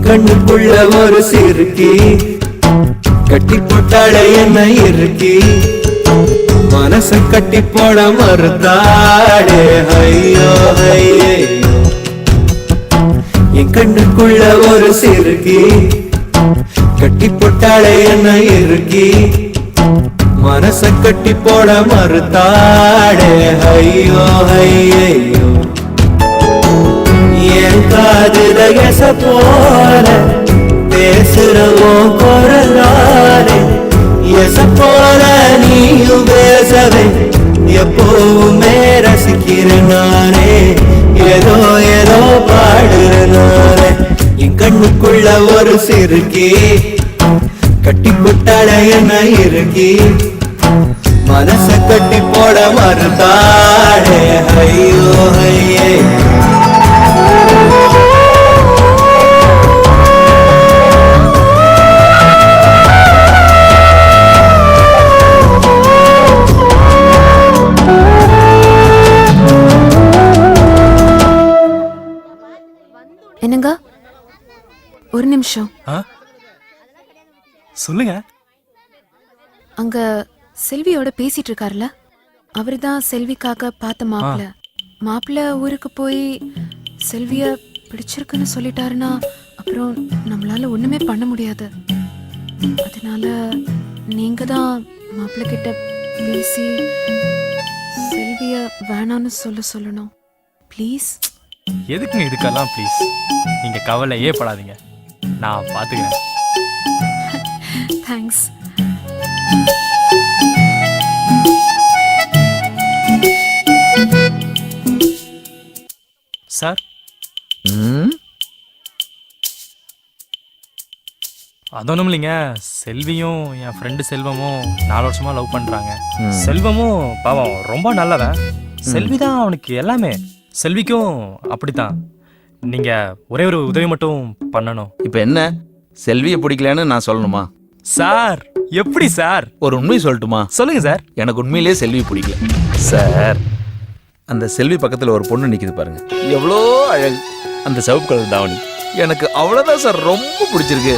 கண்ணுக்குள்ள ஒரு சிறுக்கி கட்டி போட்டாளே என்ன இருக்கி மனச கட்டி போட மறுத்தாளே ஐயோ ஐயோ என் கண்ணுக்குள்ள ஒரு சிறுக்கி கட்டி போட்டாளே என்ன இருக்கி மனச கட்டி போட மறுத்தாளே ஐயோ ஐயோ என் காதுல எச போல பேசுறவோ குரலாலே எச போல நீயும் பேசவே எப்பவுமே ரசிக்கிறேன் நானே ஏதோ ஏதோ பாடுறேன் நானே என் கண்ணுக்குள்ள ஒரு சிறுக்கி கட்டி போட்டாள என்ன இருக்கி மனச கட்டி போட மறுத்தாளே ஐயோ ஐயே என்னங்க ஒரு நிமிஷம் சொல்லுங்க. அங்க செல்வியோட பேசிட்டு இருக்காருல அவருதான் செல்விக்காக பார்த்த மாப்பிள்ள ஊருக்கு போய் செல்விய பிடிச்சிருக்குன்னு சொல்லிட்டாருன்னா அப்புறம் நம்மளால ஒண்ணுமே பண்ண முடியாது. அதனால நீங்க தான் மாப்பிள்ள கிட்ட பேசி செல்விய வேணான்னு சொல்லணும் ப்ளீஸ். எதுக்குங்க இதுக்கெல்லாம் ப்ளீஸ்? நீங்க கவலையே படாதீங்க, நான் பாத்துக்கிறேன். தேங்க்ஸ். சார் அதொன்னும் இல்லைங்க, செல்வியும் என் ஃப்ரெண்டு செல்வமும் 4 வருஷமா லவ் பண்றாங்க. செல்வமும் பாவம் ரொம்ப நல்லவன், செல்விதான் அவனுக்கு எல்லாமே. செல்விக்கும் அப்படித்தான். நீங்க ஒரே ஒரு உதவி மட்டும் பண்ணணும். இப்ப என்ன, செல்வியை பிடிக்கலன்னு நான் சொல்லணுமா? சார் எப்படி சார்? ஒரு உண்மையை சொல்லட்டுமா? சொல்லுங்க சார். எனக்கு உண்மையிலேயே செல்வி பிடிக்கல சார். அந்த செல்வி பக்கத்துல ஒரு பொண்ணு நிக்குது பாருங்க, எவ்வளோ அழகு. அந்த சிவப்பு கலர் தாவணி எனக்கு அவ்வளவுதான் சார் ரொம்ப பிடிச்சிருக்கு.